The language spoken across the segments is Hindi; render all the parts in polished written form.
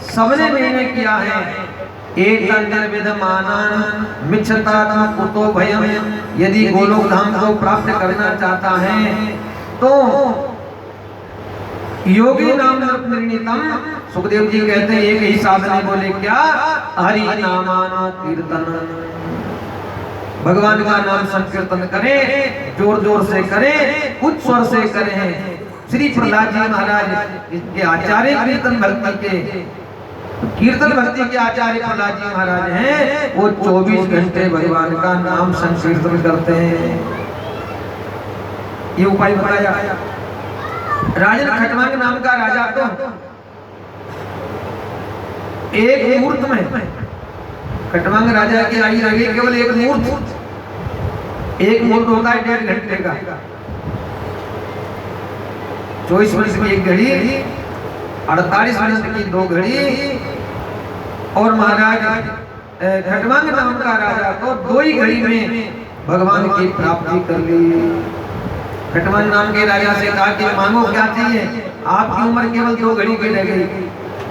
सबने मैंने किया है। एक विधमानन मिच्छता कुतो भयम। यदि गोलोक धाम को प्राप्त करना चाहता है तो योगी नाम निर्णीतम। सुखदेव जी कहते हैं एक ही साधन बोले क्या? हरि नामानो कीर्तन। भगवान का नाम संकीर्तन करें, जोर जोर से करें, उच्च स्वर से करें। श्री प्रहलाद जी महाराज के आचार्य कीर्तन भक्ति के आचार्य प्रहलाद जी महाराज हैं। वो 24 घंटे भगवान का नाम संकीर्तन करते हैं। ये उपाय बताया। राजन खटवांग नाम का राजा तो एक मुहूर्त में, खटवांग राजा की आयु रही केवल एक मुहूर्त होता है 1.5 घंटे का। 24 मिनट की एक घड़ी, 48 मिनट की 2 घड़ी। और महाराज खटवांग नाम का राजा तो 2 ही घड़ी में भगवान की प्राप्ति कर ली। खटवांग नाम के राजा से कहा कि मांगो क्या चाहिए? आपकी उम्र केवल 2 घड़ी की रह गई।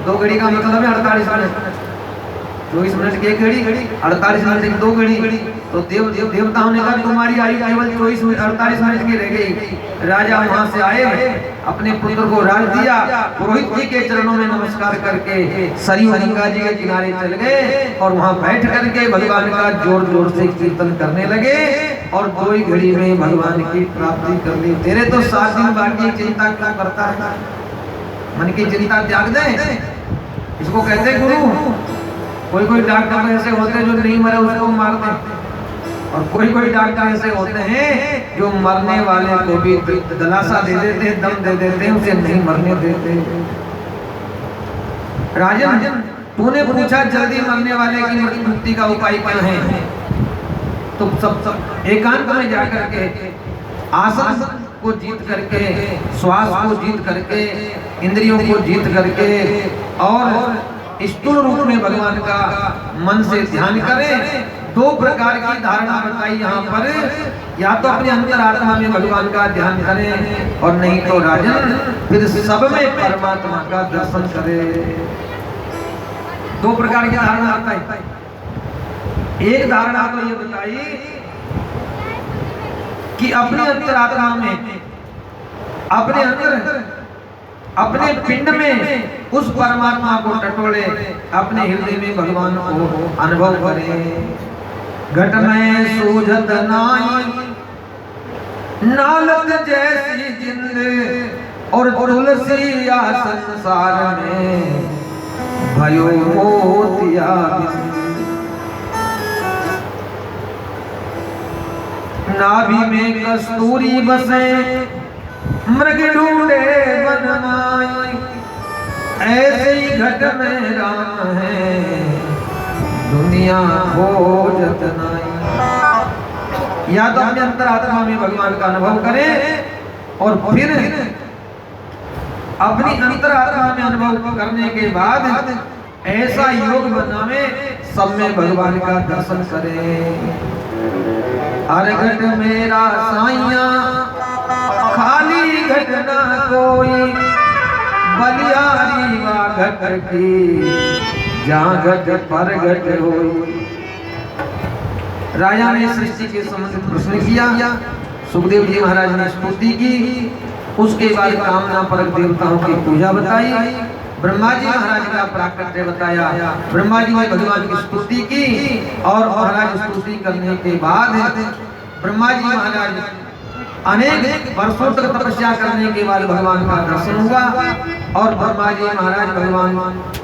2 घड़ी का मतलब है 48 मिनट। 24 मिनट की एक घड़ी, 48 मिनट की 2 घड़ी। तो देवताओं ने कहा तुम्हारी आयु केवल 48 मिनट की रह गई। राजा वहां से आए, अपने पुत्र को राज दिया, पुरोहित जी के चरणों में नमस्कार करके सरयू गंगा जी के किनारे चल गए और वहां बैठ करके भगवान का जोर जोर से कीर्तन करने लगे और 2 ही घड़ी में भगवान की प्राप्ति कर ली। तेरे तो 7 दिन बाकी, चिंता क्यों करता है? मन की चिंता त्याग दे। इसको कहते हैं गुरु। कोई डॉक्टर ऐसे होते हैं जो नहीं मरे उसको मारते, और कोई डॉक्टर ऐसे होते हैं जो मरने वाले को भी दिलासा दे देते, दम दे देते, उसे नहीं मरने देते। राजन, तूने पूछा जल्दी मरने वाले की मुक्ति का उपाय क्या है? तो सब एकांत में जाकर के आसन को जीत करके, श्वास को जीत करके, इंद्रियों को जीत करके और स्थूल रूप में भगवान का मन से ध्यान करें। 2 प्रकार की धारणा बताई यहाँ पर। या तो अपने अंतरात्मा में भगवान का ध्यान करें और नहीं तो राजन फिर सब में परमात्मा का दर्शन करें। 2 प्रकार की धारणा बताई। एक धारणा तो ये बताई कि अपने अंतरात्मा में, अपने अंदर अपने पिंड में उस परमात्मा को टटोले, अपने हृदय में भगवान को अनुभव करें। घट में सूझत नाई नालत जैसी जिंद और तुलसी या संसार में भयो मोतिया नाभि में कस्तूरी बसे मृग ढूंढे बनमाई ऐसे ही घट में राम है दुनिया खोजत नाई। या तो अपने अंतरात्मा में भगवान का अनुभव करें और फिर अपनी अंतरात्मा में अनुभव करने के बाद ऐसा योग बनावे सब में भगवान का दर्शन करें। हर घट मेरा साइया खाली घट ना कोई बलियारी वा घट की जहाँ घट पर घट होई। राजा ने सृष्टि के संबंधित प्रश्न किया, सुखदेव जी महाराज ने स्तुति की, उसके बाद कामना परक देवताओं की पूजा बताई, ब्रह्मा जी महाराज का प्राकट्य बताया, ब्रह्मा जी ने भगवान की स्तुति की और महाराज स्तुति करने के बाद ब्रह्मा जी महाराज अनेक वर्षों तक तपस्या करने के बाद भगवान का दर्शन हुआ और ब्रह्मा जी महाराज भगवान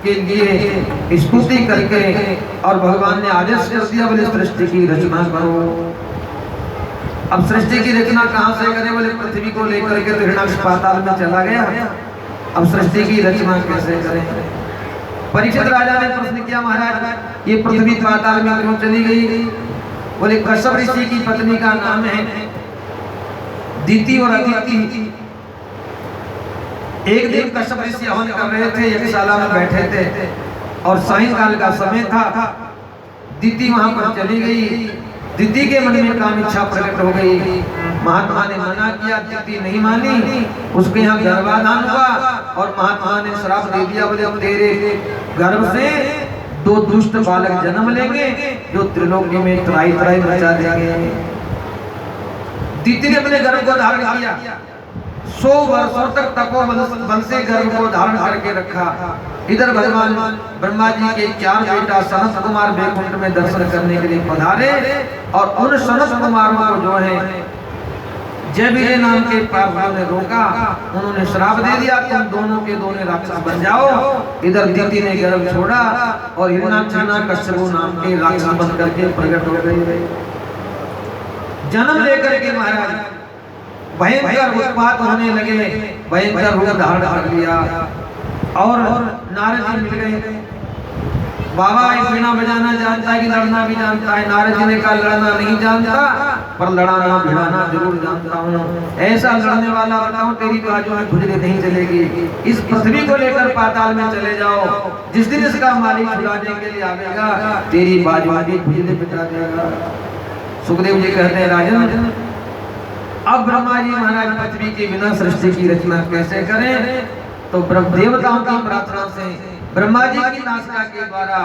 के लिए स्तुति करके और भगवान ने आदेश कर दिया, बोले सृष्टि की रचना करो। अब सृष्टि की रचना कहाँ से करें, बोले पृथ्वी को लेकर के हिरण्याक्ष पाताल में चला गया, अब सृष्टि की रचना कैसे करें। परीक्षित राजा ने प्रश्न किया, महाराज ये पृथ्वी पाताल में क्यों चली गई, बोले कश्यप ऋषि की पत्नी का नाम है दीति और अदिति। एक दिन कश्यप ऋषि हवन कर रहे थे, यज्ञशाला में बैठे थे और सायंकाल का समय था, दीति वहां पर चली गई। दीति के मन में काम इच्छा प्रकट हो गई, महात्मा ने मना किया, दीति नहीं मानी, उसके यहाँ गर्भाधान हुआ और महात्मा ने श्राप दे दिया, बोले अब तेरे गर्भ से दो दुष्ट बालक जन्म लेंगे जो त्रिलोकी में त्राई त्राई मचा देंगे। दीति ने अपने गर्भ को धारण किया, 100 वर्षों तक तपोबल से गर्भ को धारण करके रखा। इधर भगवान ब्रह्मा जी के 4 बेटा सनत कुमार वैकुंठ में दर्शन करने के लिए पधारे और उन सनत कुमारों को जो है जयवीर नाम के पार्षदों ने रोका, उन्होंने श्राप दे दिया, तुम दोनों के दोनों राक्षस बन जाओ। इधर दीति ने गर्भ छोड़ा और हिरण्याक्ष कश्यप नाम के राक्षस बन करके प्रकट हो गए। जन्म लेकर के महाराज भयंकर उत्पात होने लगे, भयंकर रूप धारण कर लिया और नारद जी मिल गए। बाबा एक वीणा बजाना जानता है कि लड़ना भी जानता है। नारद जी ने कहा लड़ना नहीं जानता पर लड़ाना भिड़ाना जरूर जानता हूँ। ऐसा लड़ने वाला बताऊं तेरी बाजू में खुजली नहीं चलेगी। इस पृथ्वी को लेकर पाताल में चले जाओ, जिस दिन इसका मालिक छुड़ाने के लिए आएगा तेरी बाजू की खुजली मिटा देगा। सुखदेव जी कहते हैं राजन अब ब्रह्मा जी महाराज पृथ्वी के बिना सृष्टि की रचना कैसे करें, तो देवताओं की प्रार्थना से ब्रह्मा जी की नासिका के द्वारा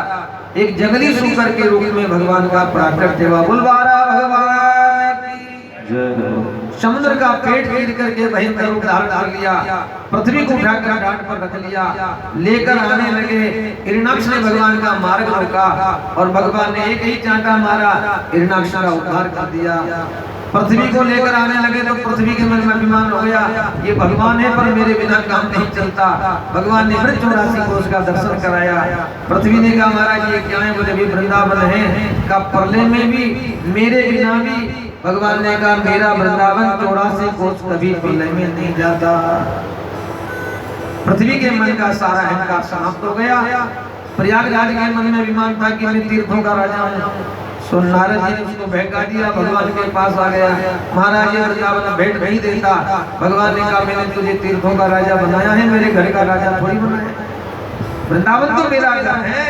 एक जंगली सूकर के रूप में भगवान का प्राकट्य हुआ। बुलवारा भगवान की समुद्र का पेट घेर करके भयंकर रूप धारण कर लिया, पृथ्वी को उठाकर घाट पर रख लिया, लेकर आने लगे। हिरण्याक्ष ने भगवान का मार्ग रोका और भगवान ने एक ही चांटा मारा, हिरण्याक्ष का उद्धार कर दिया। पृथ्वी को लेकर आने लगे तो पृथ्वी के मन में अभिमान हो गया, ये भगवान है पर मेरे बिना काम नहीं चलता। भगवान ने फिर 84 कोष का दर्शन कराया। पृथ्वी ने कहा महाराज ये क्या है, बोले भी वृंदावन है का प्रलय में भी मेरे बिना भी। भगवान ने कहा मेरा वृंदावन 84 कोष कभी प्रलय में नहीं जाता। पृथ्वी के मन का सारा अहंकार समाप्त हो गया। प्रयागराज के मन में अभिमान था कि मैं तीर्थों का राजा हूँ। सो नारद जी ने उसको बहका दिया, भगवान के पास आ गया। महाराज ये वृंदावन भेंट नहीं देता। भगवान ने कहा मैंने तुझे तीर्थों का राजा बनाया है, मेरे घर का राजा थोड़ी बनाया। वृंदावन तो मेरा घर है,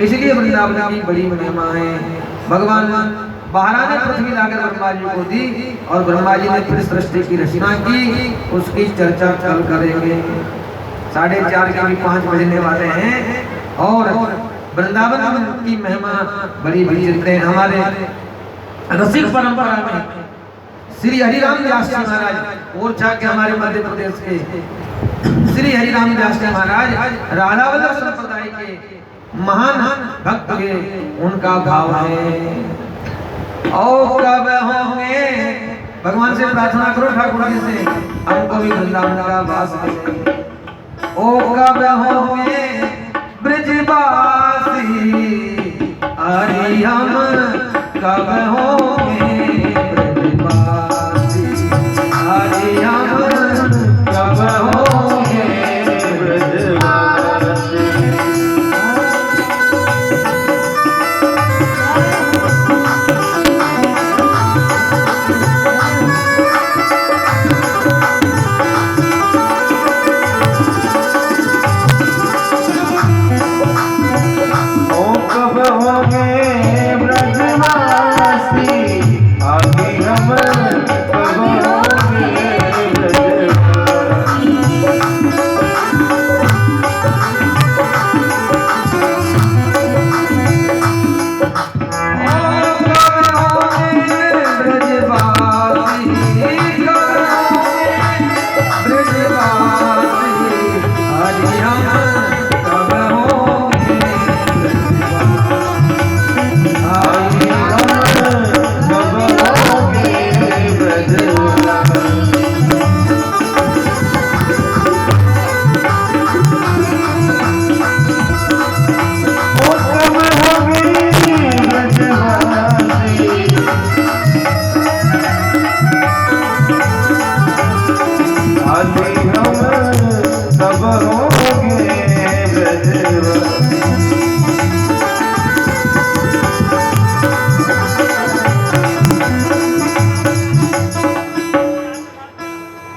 इसलिए वृंदावन की बड़ी महिमा है। भगवान बाहर ने पृथ्वी लाकर ब्रह्मा जी को दी और ब्रह्मा जी ने फिर सृष्टि की रचना की, उसकी चर्चा कल करेंगे। 4:30 के भी 5 बजने वाले हैं और वृंदावन की महिमा बड़ी विचित्र है। हमारे रसिक परंपरा में श्री हरिराम व्यास जी महाराज ओरछा के हमारे मध्य प्रदेश के श्री हरिराम व्यास जी महाराज राधा वल्लभ संप्रदाय के महान भक्त के उनका भाव है। और कब होंगे, भगवान से प्रार्थना करो ठाकुर जी से हमको भी वृंदावन का वास दे। ओ कब होंगे ब्रजवासी, हरि हम कब होंगे ब्रजवासी, हरि हम कब होंगे ब्रजवासी।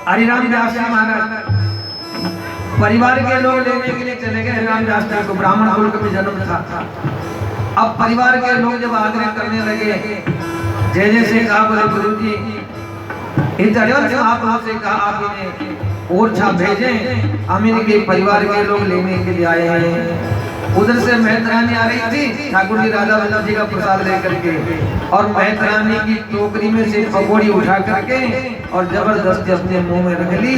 हरिराम व्यास जी महाराज परिवार के लोग लेने के लिए चले गए। हरिराम व्यास जी को ब्राह्मण कुल में जन्म था। अब परिवार के लोग जब आग्रह करने लगे, जय जय से कहा बोले गुरु जी आप से कहा आप इन्हें और छाप भेजें, हम इनके परिवार के लोग लेने के लिए आए हैं। उधर से महतरानी आ रही थी ठाकुर जी राधा वल्लभ जी का प्रसाद लेकर के, और महतरानी की टोकरी में से पकौड़ी उठा करके और जबरदस्ती अपने मुंह में रख ली।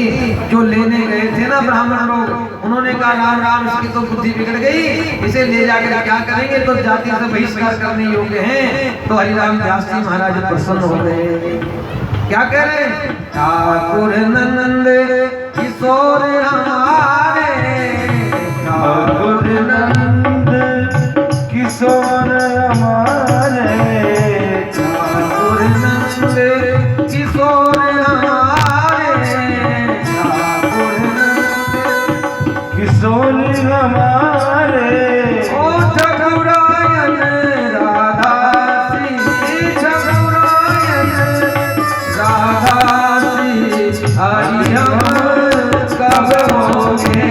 जो लेने गए थे ना ब्राह्मण लोग, उन्होंने कहा राम राम इसकी तो बुद्धि बिगड़ गई, इसे ले जाकर क्या करेंगे, तो जाति से बहिष्कार करने योग्य हैं। तो हरिराम व्यास जी महाराज प्रसन्न हो गए। क्या कह रहे हैं, ठाकुर नंद किशोर हमारे, ठाकुर नंद किशोर हमारे, ठाकुर नंद किशोर हमारे, ठाकुर नंद किशोर हमारे। ओ ठकुरायन राधा श्री, ठकुरायन राधा श्री, हरि हम कब होंगे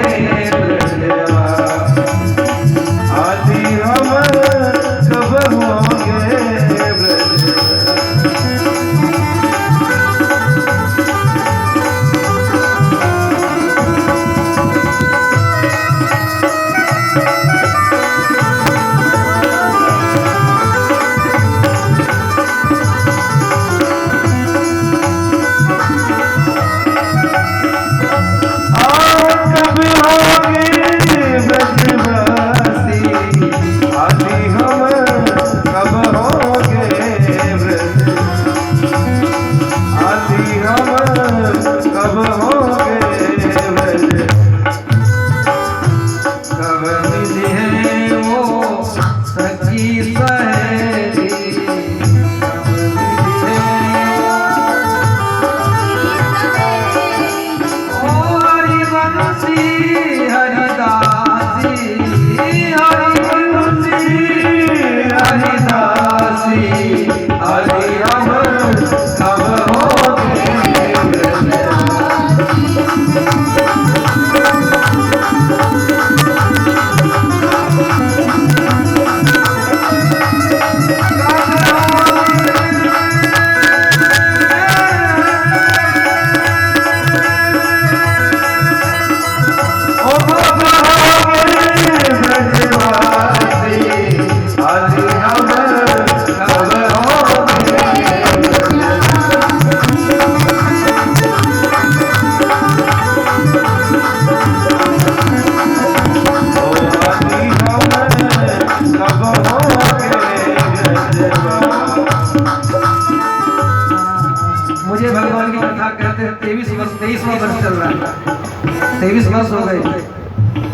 23 वर्ष हो गए।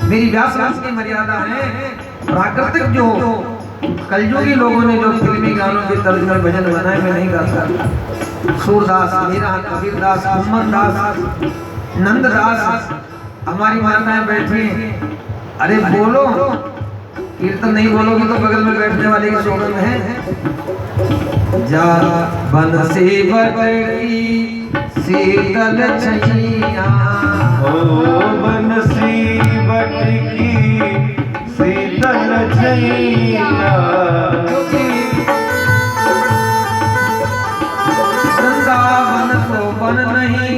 मेरी व्यास व्यास की मर्यादा है। प्राकृतिक जो कलयुगी लोगों ने जो फिल्मी गानों के तर्ज में भजन बनाए, मैं नहीं गाता। सूरदास, मीरा, कबीरदास, मोहम्मददास, नंददास, हमारी माताएं बैठी, अरे बोलो, कीर्तन नहीं बोलोगे तो बगल में बैठने वाले की शोभन है। जा बंसी बटकी शीतल छैया, ओ बंसी बटकी शीतल छैया, वृंदावन शोभन नहीं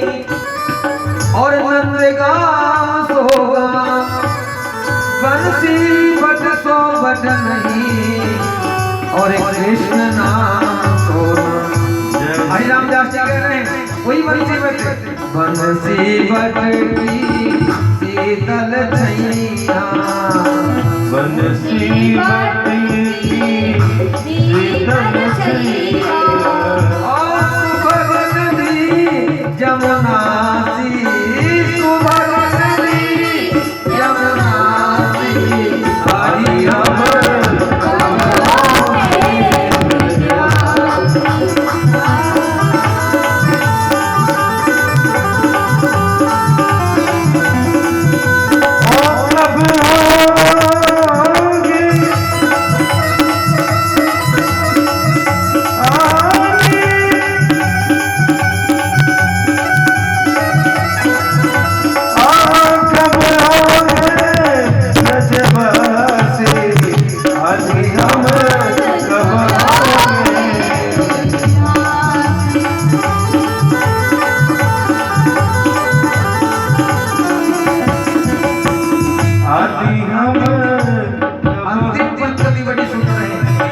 और नंदगांव शोभन, बंसी बट शोभन नहीं और कृष्ण नाम शोभन। हरिराम दास जी कह रहे हैं वही बंसी बट, बंसी बटकी शीतल छैया, बंसी बटकी शीतल छैया, और सुभग नदी जमुना सी, सुभग नदी जमुना सी, हरि अमर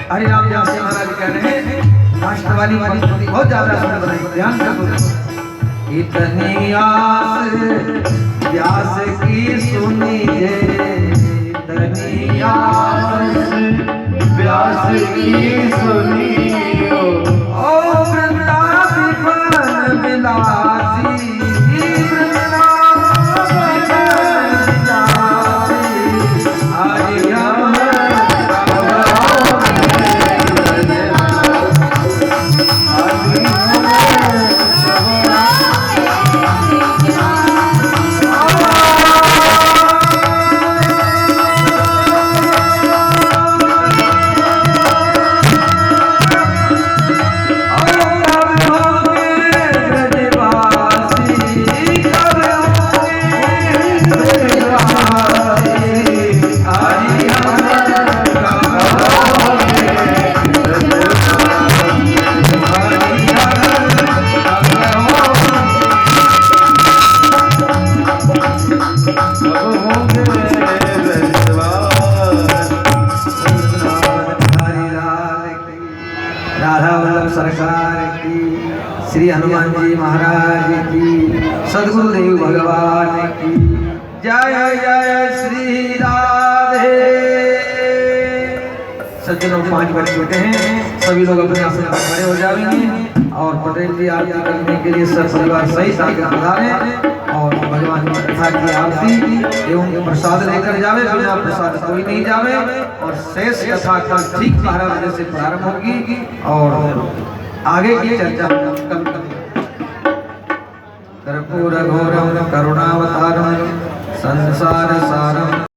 हरिराम दास जी महाराज कह रहे हैं, राष्ट्रवादी बहुत ज्यादा सुंदर है, ध्यान से सुनो। इतनी आस व्यास की सुनिए, इतनी आस व्यास की सुनियो, ओ वृंदावन विलासी, वृंदावन विलासी, हरि अमर सरकार की, श्री हनुमान जी महाराज की, सदगुरुदेव भगवान की जय जय श्री राधे। सज्जनों 5 बज चुके हैं, सभी लोग अपने आसन पर खड़े हो जाएंगे और पटेल जी आरती करने के लिए सब परिवार सहित आगे पधारें और भगवान की कथा की आरती एवं प्रसाद लेकर जावे। बिना प्रसाद कोई नहीं जावे और शेष कथा कल ठीक 12 बजे से प्रारंभ होगी और आगे की चर्चा कल कर्पूर घोरम करुणावतारम संसार सारम